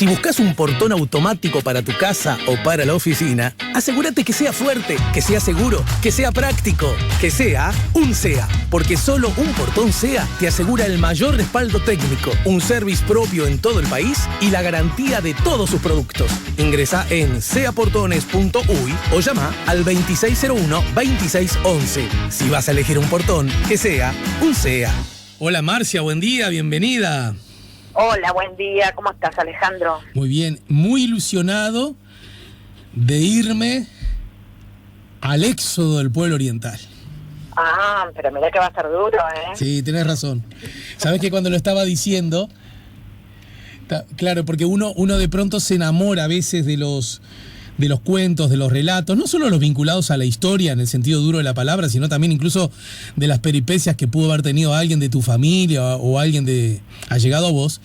Si buscas un portón automático para tu casa o para la oficina, asegúrate que sea fuerte, que sea seguro, que sea práctico, que sea un SEA. Porque solo un portón SEA te asegura el mayor respaldo técnico, un service propio en todo el país y la garantía de todos sus productos. Ingresa en seaportones.uy o llama al 2601-2611. Si vas a elegir un portón, que sea un SEA. Hola Marcia, buen día, bienvenida. Hola, buen día. ¿Cómo estás, Alejandro? Muy bien, muy ilusionado de irme al éxodo del pueblo oriental. Ah, pero mirá que va a ser duro, ¿eh? Sí, tenés razón. Sabés que cuando lo estaba diciendo, claro, porque uno de pronto se enamora a veces de los cuentos, de los relatos, no solo los vinculados a la historia en el sentido duro de la palabra, sino también incluso de las peripecias que pudo haber tenido alguien de tu familia o alguien allegado a vos.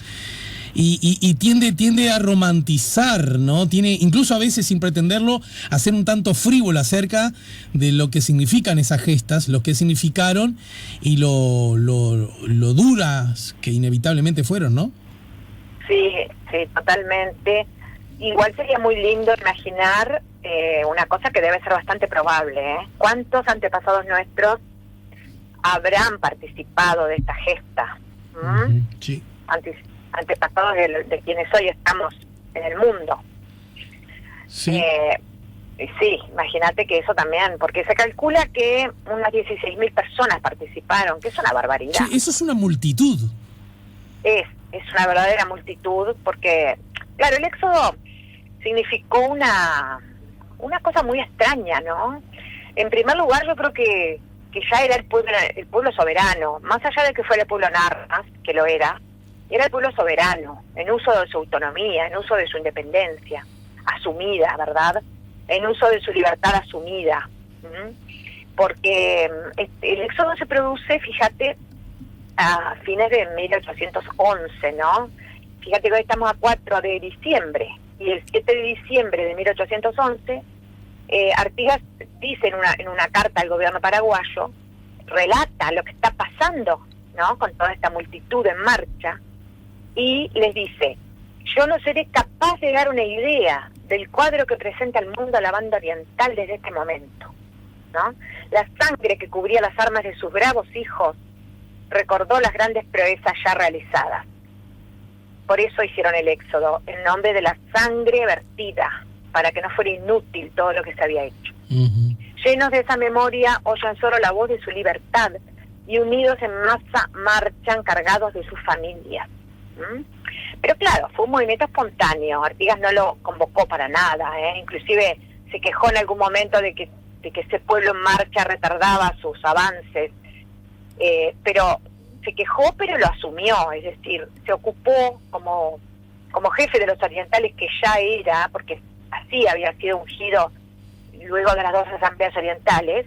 Y tiende a romantizar, ¿no? Tiene, incluso a veces sin pretenderlo, a ser un tanto frívolo acerca de lo que significan esas gestas, lo que significaron y lo duras que inevitablemente fueron, ¿no? Sí, totalmente. Igual sería muy lindo imaginar una cosa que debe ser bastante probable, ¿eh? ¿Cuántos antepasados nuestros habrán participado de esta gesta? Sí. Antepasados de quienes hoy estamos en el mundo. Sí. Sí, imagínate que eso también, porque se calcula que unas 16.000 personas participaron, que es una barbaridad. Sí, eso es una multitud. Es una verdadera multitud, porque, claro, el éxodo significó una cosa muy extraña, ¿no? En primer lugar, yo creo que ya era el pueblo soberano, más allá de que fuera el pueblo Narras, que lo era el pueblo soberano, en uso de su autonomía, en uso de su independencia asumida, ¿verdad? En uso de su libertad asumida. Porque el éxodo se produce, fíjate, a fines de 1811, ¿no? Fíjate que hoy estamos a 4 de diciembre, y el 7 de diciembre de 1811, Artigas dice en una carta al gobierno paraguayo, relata lo que está pasando, ¿no? Con toda esta multitud en marcha, y les dice: yo no seré capaz de dar una idea del cuadro que presenta al mundo la banda oriental desde este momento, ¿no? La sangre que cubría las armas de sus bravos hijos recordó las grandes proezas ya realizadas. Por eso hicieron el éxodo, en nombre de la sangre vertida, para que no fuera inútil todo lo que se había hecho. Llenos de esa memoria, oyen solo la voz de su libertad, y unidos en masa marchan cargados de sus familias. Pero claro, fue un movimiento espontáneo. Artigas no lo convocó para nada, inclusive se quejó en algún momento de que ese pueblo en marcha retardaba sus avances, pero se quejó, pero lo asumió, es decir, se ocupó como jefe de los orientales, que ya era, porque así había sido ungido luego de las 2 asambleas orientales.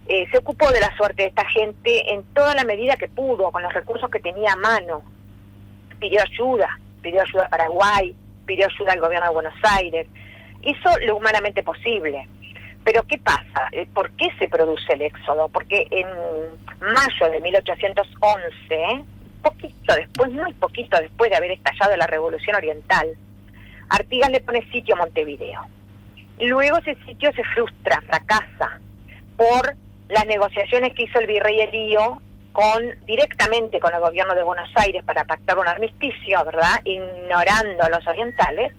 Se ocupó de la suerte de esta gente en toda la medida que pudo, con los recursos que tenía a mano. Pidió ayuda a Paraguay, pidió ayuda al gobierno de Buenos Aires, hizo lo humanamente posible. Pero ¿qué pasa? ¿Por qué se produce el éxodo? Porque en mayo de 1811, muy poquito después de haber estallado la Revolución Oriental, Artigas le pone sitio a Montevideo. Luego ese sitio se frustra, fracasa, por las negociaciones que hizo el virrey Elío directamente con el gobierno de Buenos Aires para pactar un armisticio, ¿verdad? Ignorando a los orientales,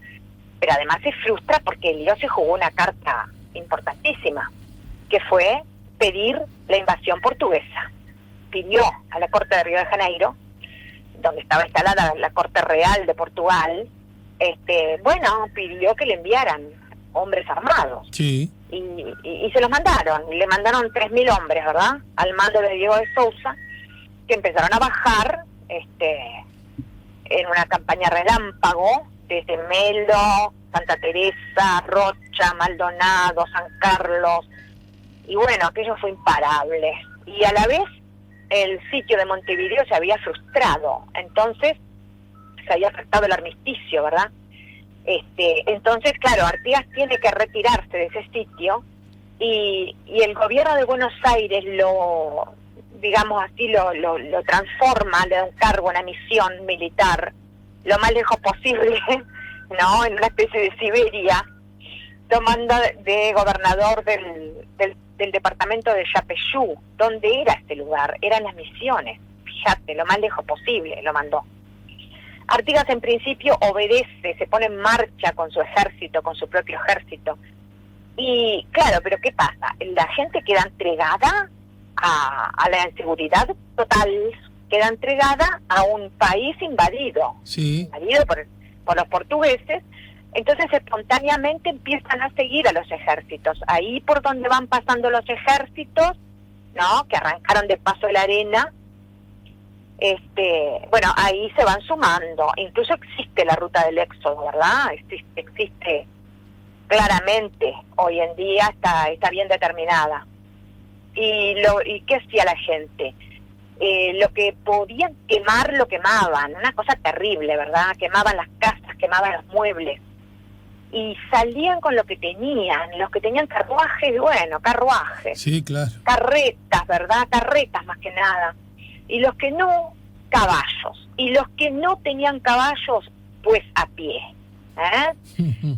pero además se frustra porque Elío se jugó una carta importantísima, que fue pedir la invasión portuguesa. Pidió a la corte de Río de Janeiro, donde estaba instalada la corte real de Portugal, pidió que le enviaran hombres armados. Sí. Y se los mandaron, le mandaron 3.000 hombres, ¿verdad? Al mando de Diego de Sousa, que empezaron a bajar en una campaña relámpago desde Melo, Santa Teresa, Rocha, Maldonado, San Carlos, y bueno, aquello fue imparable. Y a la vez el sitio de Montevideo se había frustrado, entonces se había afectado el armisticio, ¿verdad? Entonces, claro, Artigas tiene que retirarse de ese sitio, y el gobierno de Buenos Aires lo transforma, le da un cargo, una misión militar, lo más lejos posible ¿no? En una especie de Siberia, tomando de gobernador del departamento de Yapeyú. ¿Dónde era este lugar? Eran las Misiones. Fíjate, lo más lejos posible lo mandó. Artigas en principio obedece, se pone en marcha con su ejército, con su propio ejército. Y claro, pero ¿qué pasa? La gente queda entregada a la inseguridad total, queda entregada a un país invadido, Sí. invadido por los portugueses. Entonces espontáneamente empiezan a seguir a los ejércitos. Ahí por donde van pasando los ejércitos, ¿no? Que arrancaron de paso de la arena, bueno, ahí se van sumando. Incluso existe la ruta del éxodo, ¿verdad? Existe claramente, hoy en día está bien determinada. ¿Y qué hacía la gente? Lo que podían quemar, lo quemaban. Una cosa terrible, ¿verdad? Quemaban las casas, quemaban los muebles. Y salían con lo que tenían. Los que tenían carruajes, bueno, carruajes. Sí, claro. Carretas, ¿verdad? Carretas más que nada. Y los que no, caballos. Y los que no tenían caballos, pues a pie.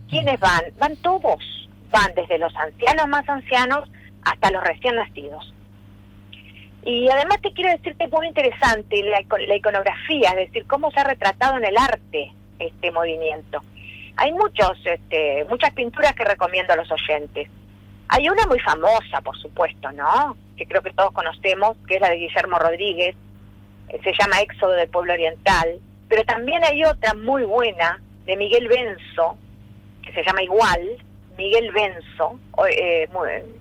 ¿Quiénes van? Van todos. Van desde los ancianos más ancianos hasta los recién nacidos. Y además te quiero decir que es muy interesante la iconografía, es decir, cómo se ha retratado en el arte este movimiento. Hay muchas pinturas que recomiendo a los oyentes. Hay una muy famosa, por supuesto, ¿no? Que creo que todos conocemos, que es la de Guillermo Rodríguez. Se llama Éxodo del Pueblo Oriental. Pero también hay otra muy buena de Miguel Benzo, que se llama igual, Miguel Benzo,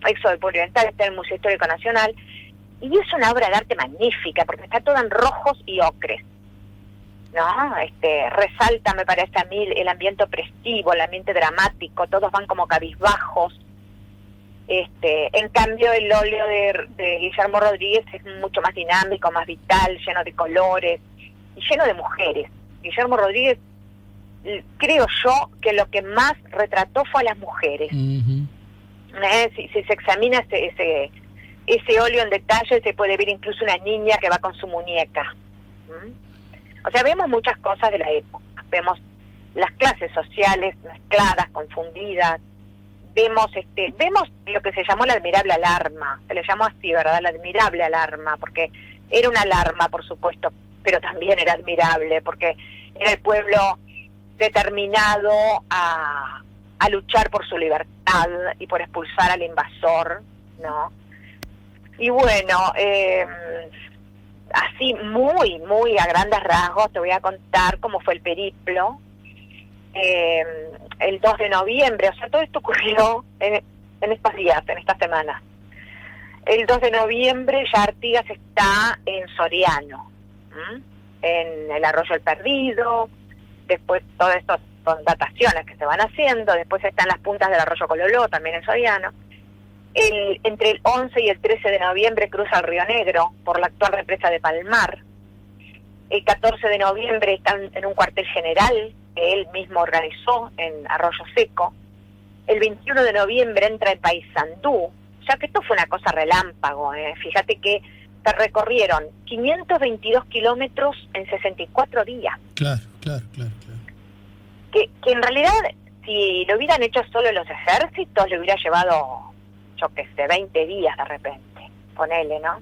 Éxodo del Pueblo Oriental, está en el Museo Histórico Nacional. Y es una obra de arte magnífica, porque está toda en rojos y ocres, ¿no? Resalta, me parece a mí, el ambiente opresivo, el ambiente dramático, todos van como cabizbajos. En cambio, el óleo de Guillermo Rodríguez es mucho más dinámico, más vital, lleno de colores y lleno de mujeres. Guillermo Rodríguez, creo yo, que lo que más retrató fue a las mujeres. Uh-huh. Si se examina ese óleo en detalle, se puede ver incluso una niña que va con su muñeca. O sea, vemos muchas cosas de la época. Vemos las clases sociales mezcladas, confundidas. Vemos lo que se llamó la admirable alarma. Se le llamó así, ¿verdad? La admirable alarma, porque era una alarma, por supuesto, pero también era admirable, porque era el pueblo determinado a luchar por su libertad y por expulsar al invasor, ¿no? Y bueno, así muy a grandes rasgos te voy a contar cómo fue el periplo. El 2 de noviembre, o sea, todo esto ocurrió en estos días, en esta semana. El 2 de noviembre ya Artigas está en Soriano, en el Arroyo El Perdido. Después todo esto son dataciones que se van haciendo. Después están las puntas del Arroyo Cololó, también en Soriano. Entre el 11 y el 13 de noviembre cruza el Río Negro por la actual represa de Palmar. El 14 de noviembre está en un cuartel general que él mismo organizó en Arroyo Seco. El 21 de noviembre entra en Paysandú, ya que esto fue una cosa relámpago. Fíjate que se recorrieron 522 kilómetros en 64 días. Claro. Que en realidad, si lo hubieran hecho solo los ejércitos, le hubiera llevado, yo qué sé, 20 días de repente, ponele, ¿no?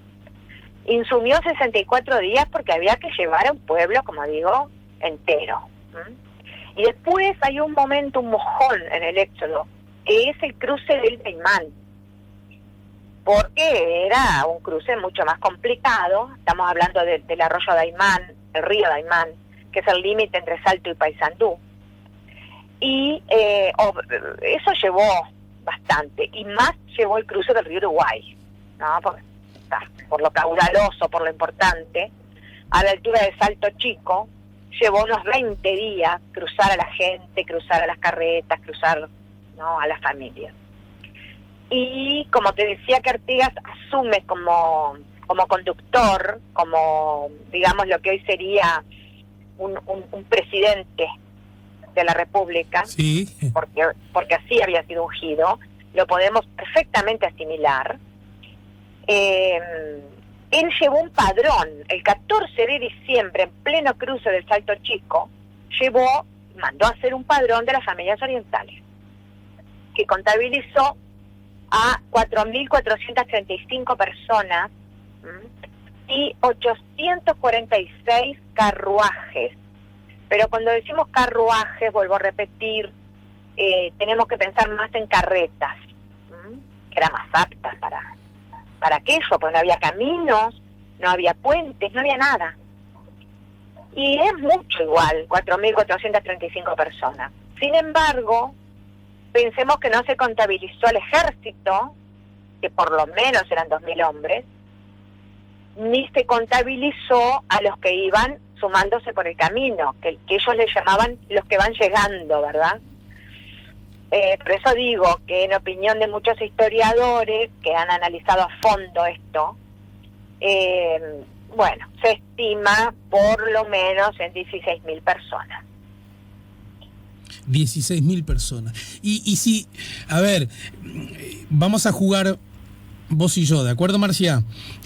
Insumió 64 días porque había que llevar a un pueblo, como digo, entero. Y después hay un momento, un mojón en el éxodo, que es el cruce del Daymán, porque era un cruce mucho más complicado. Estamos hablando del arroyo Daymán, el río Daymán, que es el límite entre Salto y Paysandú. Y eso llevó bastante, y más llevó el cruce del río Uruguay, ¿no? Por lo caudaloso, por lo importante, a la altura de Salto Chico, llevó unos 20 días cruzar a la gente, cruzar a las carretas, cruzar, ¿no?, a las familias. Y como te decía, que Artigas asume como conductor, como, digamos, lo que hoy sería un presidente de la República, sí, porque así había sido ungido, lo podemos perfectamente asimilar. Él llevó un padrón el 14 de diciembre, en pleno cruce del Salto Chico, llevó mandó a hacer un padrón de las familias orientales, que contabilizó a 4.435 personas, y 846 carruajes. Pero cuando decimos carruajes, vuelvo a repetir, tenemos que pensar más en carretas, que eran más aptas para aquello, pues no había caminos, no había puentes, no había nada. Y es mucho igual, 4.435 personas. Sin embargo, pensemos que no se contabilizó al ejército, que por lo menos eran 2.000 hombres, ni se contabilizó a los que iban sumándose por el camino, que ellos les llamaban los que van llegando, ¿verdad? Por eso digo que en opinión de muchos historiadores que han analizado a fondo esto, bueno, se estima por lo menos en 16.000 personas. 16.000 personas. Y si, a ver, vamos a jugar vos y yo, ¿de acuerdo, Marcia?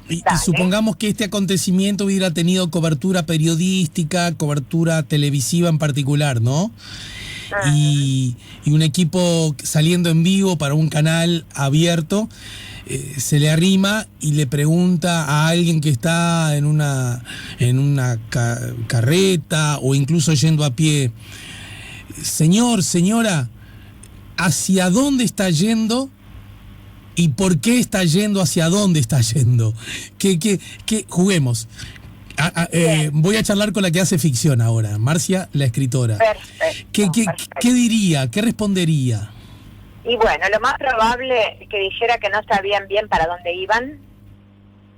Y supongamos que este acontecimiento hubiera tenido cobertura periodística, cobertura televisiva en particular, ¿no? Y un equipo saliendo en vivo para un canal abierto, se le arrima y le pregunta a alguien que está en una carreta o incluso yendo a pie: señor, señora, ¿hacia dónde está yendo? ¿Y por qué está yendo? ¿Hacia dónde está yendo? Que juguemos. Voy a charlar con la que hace ficción ahora, Marcia, la escritora. Perfecto. ¿Qué diría? ¿Qué respondería? Y bueno, lo más probable es que dijera que no sabían bien para dónde iban,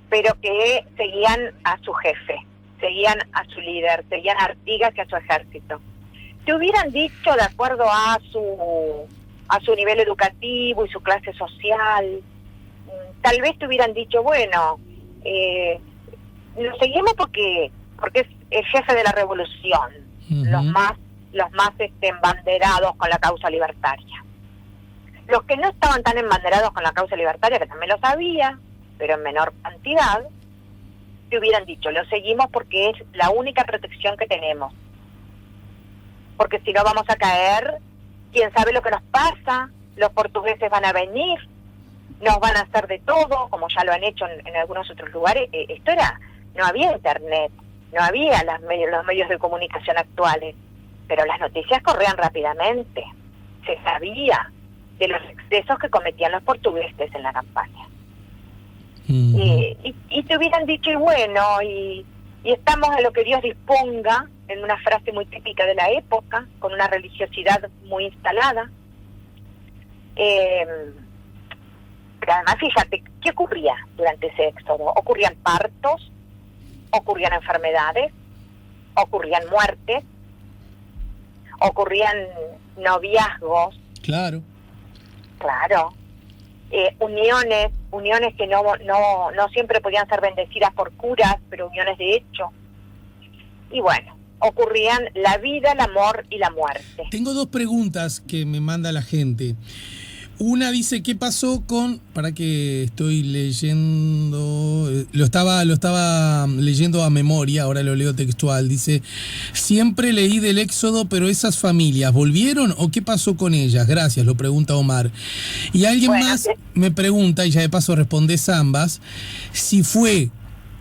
pero que seguían a su jefe, seguían a su líder, seguían a Artigas y a su ejército. Te hubieran dicho de acuerdo a su nivel educativo y su clase social, tal vez te hubieran dicho, bueno, lo seguimos porque es el jefe de la revolución, los más embanderados con la causa libertaria. Los que no estaban tan embanderados con la causa libertaria, que también lo sabía, pero en menor cantidad, te hubieran dicho, lo seguimos porque es la única protección que tenemos. Porque si no vamos a caer, quién sabe lo que nos pasa, los portugueses van a venir, nos van a hacer de todo, como ya lo han hecho en algunos otros lugares. No había internet, no había los medios de comunicación actuales, pero las noticias corrían rápidamente. Se sabía de los excesos que cometían los portugueses en la campaña. Y te hubieran dicho, y bueno, y estamos a lo que Dios disponga, en una frase muy típica de la época, con una religiosidad muy instalada. Pero además, fíjate, ¿qué ocurría durante ese éxodo? Ocurrían partos, ocurrían enfermedades, ocurrían muertes, ocurrían noviazgos. Claro. Uniones que no siempre podían ser bendecidas por curas, pero uniones de hecho. Y bueno, ocurrían la vida, el amor y la muerte. Tengo dos preguntas que me manda la gente. Una dice, ¿qué pasó con...? Para que estoy leyendo... Lo estaba leyendo a memoria, ahora lo leo textual. Dice, siempre leí del éxodo, pero esas familias, ¿volvieron o qué pasó con ellas? Gracias, lo pregunta Omar. Y alguien más me pregunta, y ya de paso respondes ambas, si fue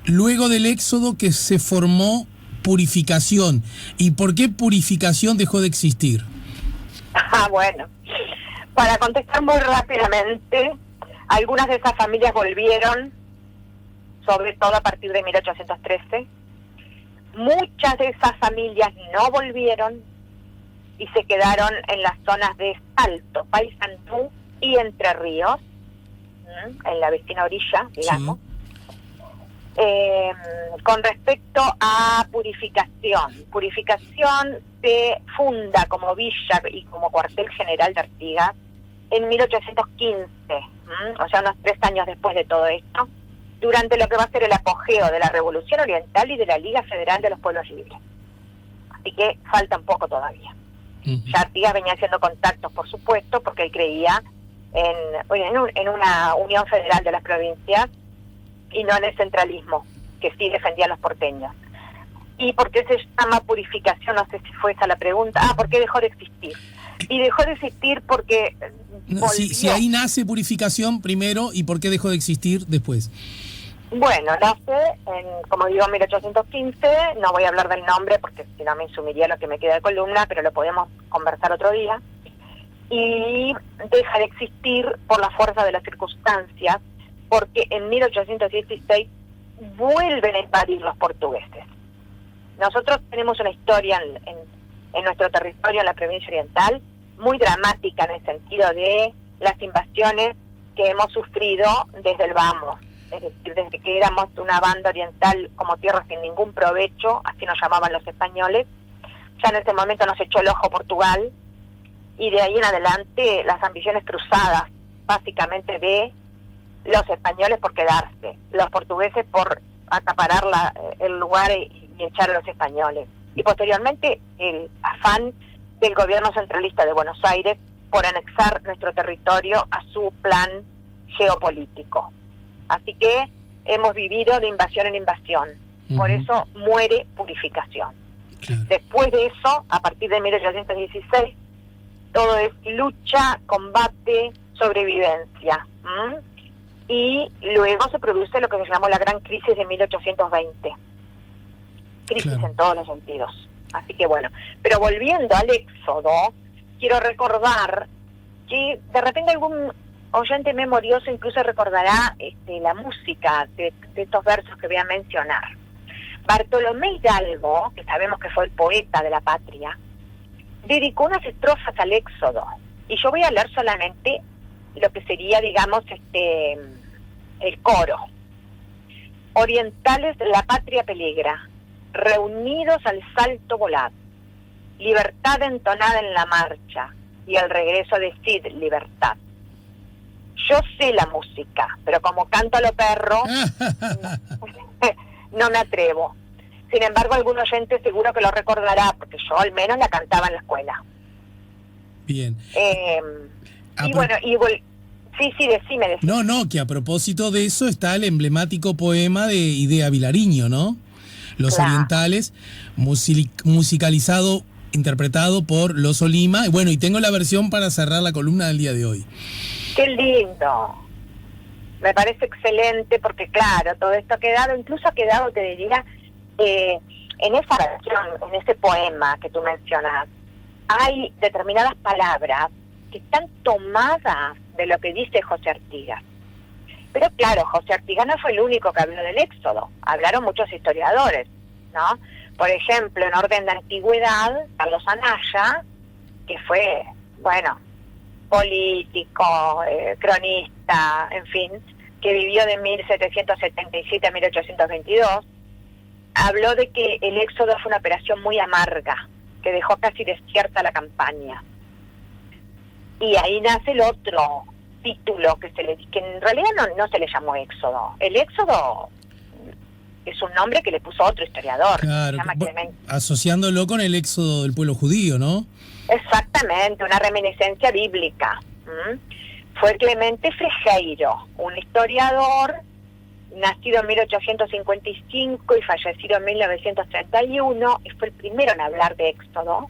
luego del éxodo que se formó Purificación. ¿Y por qué Purificación dejó de existir? Bueno... Para contestar muy rápidamente, algunas de esas familias volvieron, sobre todo a partir de 1813. Muchas de esas familias no volvieron y se quedaron en las zonas de Salto, Paysandú y Entre Ríos, en la vecina orilla, digamos. Sí. Con respecto a Purificación se funda como villa y como cuartel general de Artigas en 1815, o sea, unos 3 años después de todo esto, durante lo que va a ser el apogeo de la Revolución Oriental y de la Liga Federal de los Pueblos Libres. Así que falta un poco todavía. Ya Artigas venía haciendo contactos, por supuesto, porque él creía en una unión federal de las provincias y no en el centralismo que sí defendían los porteños. ¿Y por qué se llama purificación? No sé si fue esa la pregunta. ¿Por qué dejó de existir? Y dejó de existir porque si ahí nace purificación primero, ¿y por qué dejó de existir después? Bueno, nace en, como digo, 1815, no voy a hablar del nombre porque si no me insumiría lo que me queda de columna, pero lo podemos conversar otro día, y deja de existir por la fuerza de las circunstancias, porque en 1816 vuelven a invadir los portugueses. Nosotros tenemos una historia en nuestro territorio, en la provincia oriental, muy dramática en el sentido de las invasiones que hemos sufrido desde el vamos. Es decir, desde que éramos una banda oriental como tierra sin ningún provecho, así nos llamaban los españoles, ya en ese momento nos echó el ojo Portugal, y de ahí en adelante las ambiciones cruzadas, básicamente de los españoles por quedarse, los portugueses por acaparar el lugar y echar a los españoles. Y posteriormente el afán del gobierno centralista de Buenos Aires por anexar nuestro territorio a su plan geopolítico. Así que hemos vivido de invasión en invasión. Por eso muere purificación. Después de eso, a partir de 1816, todo es lucha, combate, sobrevivencia. Y luego se produce lo que se llamó la gran crisis de 1820. Crisis en todos los sentidos. Así que bueno, pero volviendo al Éxodo, quiero recordar que de repente algún oyente memorioso incluso recordará la música de estos versos que voy a mencionar. Bartolomé Hidalgo, que sabemos que fue el poeta de la patria, dedicó unas estrofas al Éxodo, y yo voy a leer solamente lo que sería, digamos, el coro. Orientales de la patria peligra, reunidos al salto volar, libertad entonada en la marcha, y el regreso de Cid, libertad. Yo sé la música, pero como canto a lo perro, no me atrevo. Sin embargo, algún oyente seguro que lo recordará, porque yo al menos la cantaba en la escuela. Bien. Sí, decime. No, que a propósito de eso está el emblemático poema de Idea Vilariño, ¿no? Los Orientales, musicalizado, interpretado por Loso Lima. Bueno, y tengo la versión para cerrar la columna del día de hoy. ¡Qué lindo! Me parece excelente porque, claro, todo esto ha quedado, incluso ha quedado, te diría, en esa versión, en ese poema que tú mencionas, hay determinadas palabras que están tomadas de lo que dice José Artigas. Pero claro, José Artigas no fue el único que habló del Éxodo, hablaron muchos historiadores, ¿no? Por ejemplo, en orden de antigüedad, Carlos Anaya, que fue, bueno, político, cronista, en fin, que vivió de 1777 a 1822, habló de que el Éxodo fue una operación muy amarga, que dejó casi desierta la campaña. Y ahí nace el otro título que en realidad no se le llamó Éxodo. El Éxodo es un nombre que le puso otro historiador. Claro, asociándolo con el éxodo del pueblo judío, ¿no? Exactamente, una reminiscencia bíblica. Fue Clemente Frejeiro, un historiador nacido en 1855 y fallecido en 1931, y fue el primero en hablar de Éxodo.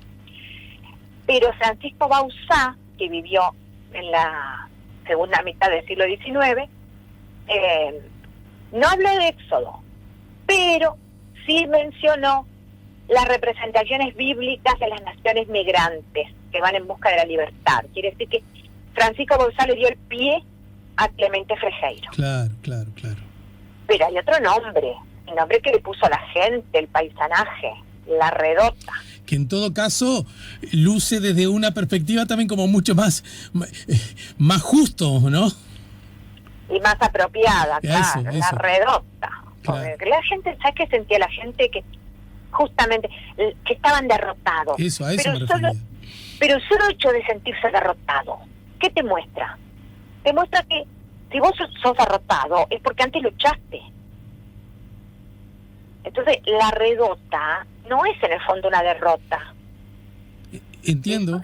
Pero Francisco Bauzá, que vivió en la segunda mitad del siglo XIX, no habló de Éxodo, pero sí mencionó las representaciones bíblicas de las naciones migrantes que van en busca de la libertad. Quiere decir que Francisco Bauzá le dio el pie a Clemente Frejeiro. Claro. Pero hay otro nombre, el nombre que le puso la gente, el paisanaje, la redota. Que en todo caso luce desde una perspectiva también como mucho más justo, ¿no? Y más apropiada, claro, eso. la redota. Claro. Porque la gente, ¿sabes qué sentía la gente? Que justamente, que estaban derrotados. Eso, a eso me refería. Pero solo hecho de sentirse derrotado, ¿qué te muestra? Te muestra que si vos sos derrotado es porque antes luchaste. Entonces, la redota no es en el fondo una derrota. Entiendo.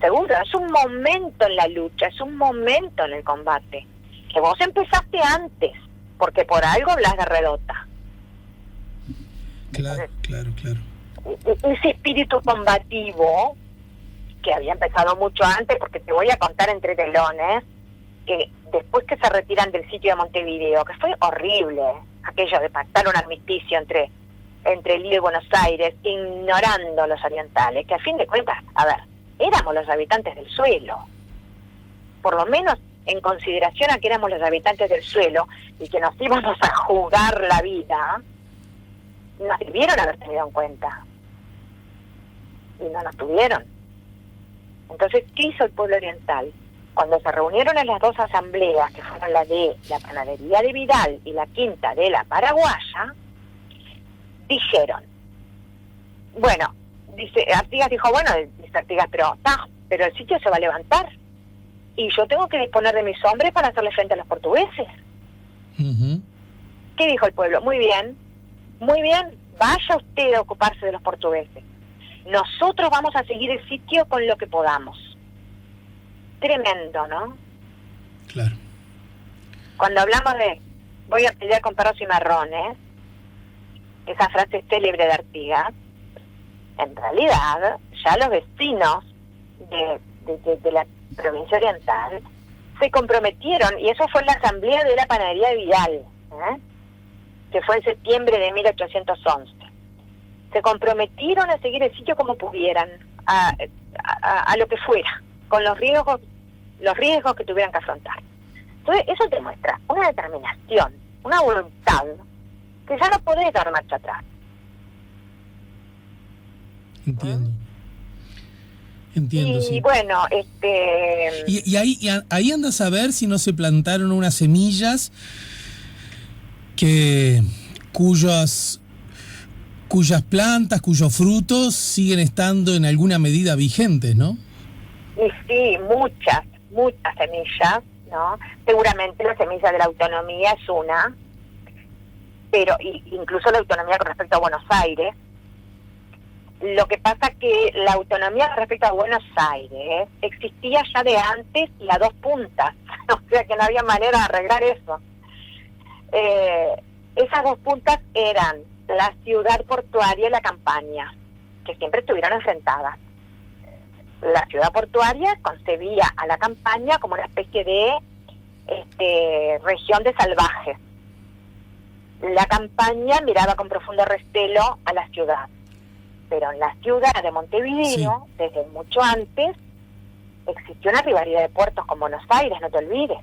Seguro, es un momento en la lucha, es un momento en el combate. Que vos empezaste antes, porque por algo hablas de redota. Claro, claro. Ese espíritu combativo, que había empezado mucho antes, porque te voy a contar entre telones, que después que se retiran del sitio de Montevideo, que fue horrible, aquello de pactar un armisticio entre Lille y Buenos Aires, ignorando a los orientales, que a fin de cuentas, a ver, éramos los habitantes del suelo, por lo menos en consideración a que éramos los habitantes del suelo y que nos íbamos a jugar la vida, nos debieron haber tenido en cuenta, y no nos tuvieron. Entonces, ¿qué hizo el pueblo oriental? Cuando se reunieron en las dos asambleas, que fueron la de la panadería de Vidal y la quinta de la Paraguaya, dijeron, bueno, Artigas dijo, bueno, dice Artigas, pero el sitio se va a levantar y yo tengo que disponer de mis hombres para hacerle frente a los portugueses. Uh-huh. ¿Qué dijo el pueblo? Muy bien, vaya usted a ocuparse de los portugueses. Nosotros vamos a seguir el sitio con lo que podamos. Tremendo, ¿no? Claro. Cuando hablamos de voy a pelear con perros y marrones, esa frase célebre de Artigas, en realidad ya los vecinos de la provincia oriental se comprometieron, y eso fue en la asamblea de la panadería de Vidal, que fue en septiembre de 1811. Se comprometieron a seguir el sitio como pudieran, a lo que fuera, con los riesgos que tuvieran que afrontar. Entonces eso te muestra una determinación, una voluntad, que ya no podés dar marcha atrás. Entiendo, y sí. Bueno, Y ahí andas a ver si no se plantaron unas semillas cuyas plantas, cuyos frutos siguen estando en alguna medida vigentes, ¿no? Y sí, muchas semillas, ¿no? Seguramente la semilla de la autonomía es una, pero incluso la autonomía con respecto a Buenos Aires. Lo que pasa que la autonomía con respecto a Buenos Aires existía ya de antes y a dos puntas, o sea que no había manera de arreglar eso. Esas dos puntas eran la ciudad portuaria y la campaña, que siempre estuvieron enfrentadas. La ciudad portuaria concebía a la campaña como una especie de región de salvajes. La campaña miraba con profundo recelo a la ciudad. Pero en la ciudad de Montevideo, sí, desde mucho antes, existió una rivalidad de puertos con Buenos Aires, no te olvides.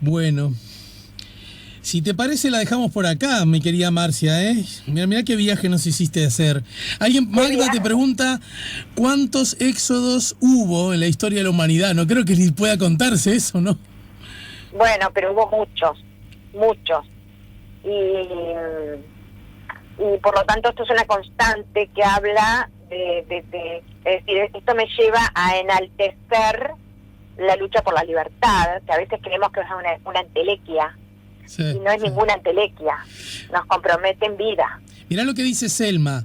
Bueno, si te parece la dejamos por acá, mi querida Marcia, ¿eh? Mira qué viaje nos hiciste hacer. Magda te pregunta, ¿cuántos éxodos hubo en la historia de la humanidad? No creo que ni pueda contarse eso, ¿no? Bueno, pero hubo muchos. Y por lo tanto esto es una constante que habla es decir, esto me lleva a enaltecer la lucha por la libertad, que a veces creemos que es una entelequia, sí, y no es ninguna entelequia, nos compromete en vida. Mirá lo que dice Selma.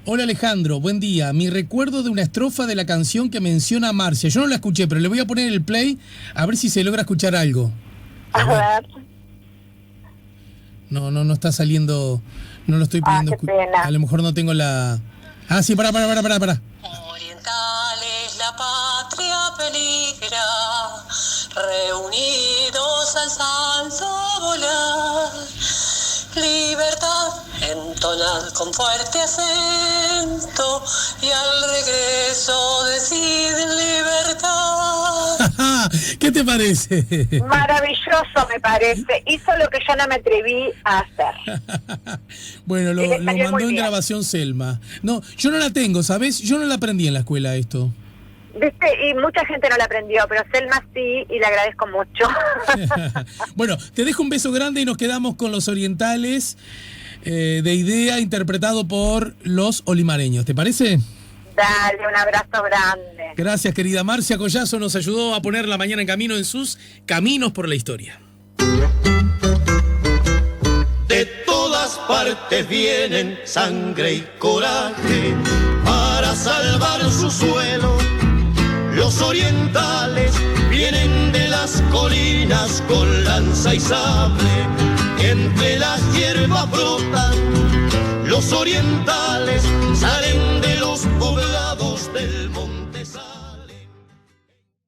Hola Alejandro, buen día. Mi recuerdo de una estrofa de la canción que menciona a Marcia. Yo no la escuché, pero le voy a poner el play a ver si se logra escuchar algo. A ver. No está saliendo. No lo estoy pidiendo. Qué pena. A lo mejor no tengo la... Ah, sí, pará. Orientales, la patria peligra, reunidos alzando a volar. Libertad, entonad con fuerte acento, y al regreso deciden libertad. ¿Qué te parece? Maravilloso me parece. Hizo lo que yo no me atreví a hacer. Bueno, lo mandó en grabación Selma. No, yo no la tengo, ¿sabes? Yo no la aprendí en la escuela esto. ¿Viste? Y mucha gente no la aprendió, pero Selma sí, y le agradezco mucho. Bueno, te dejo un beso grande y nos quedamos con Los Orientales de Idea, interpretado por los olimareños. ¿Te parece? Dale, un abrazo grande. Gracias, querida Marcia Collazo, nos ayudó a poner la mañana en camino en sus Caminos por la Historia. De todas partes vienen sangre y coraje para salvar su suelo. Los orientales vienen de las colinas con lanza y sable, entre las hierbas brotan los orientales salen de los poblados.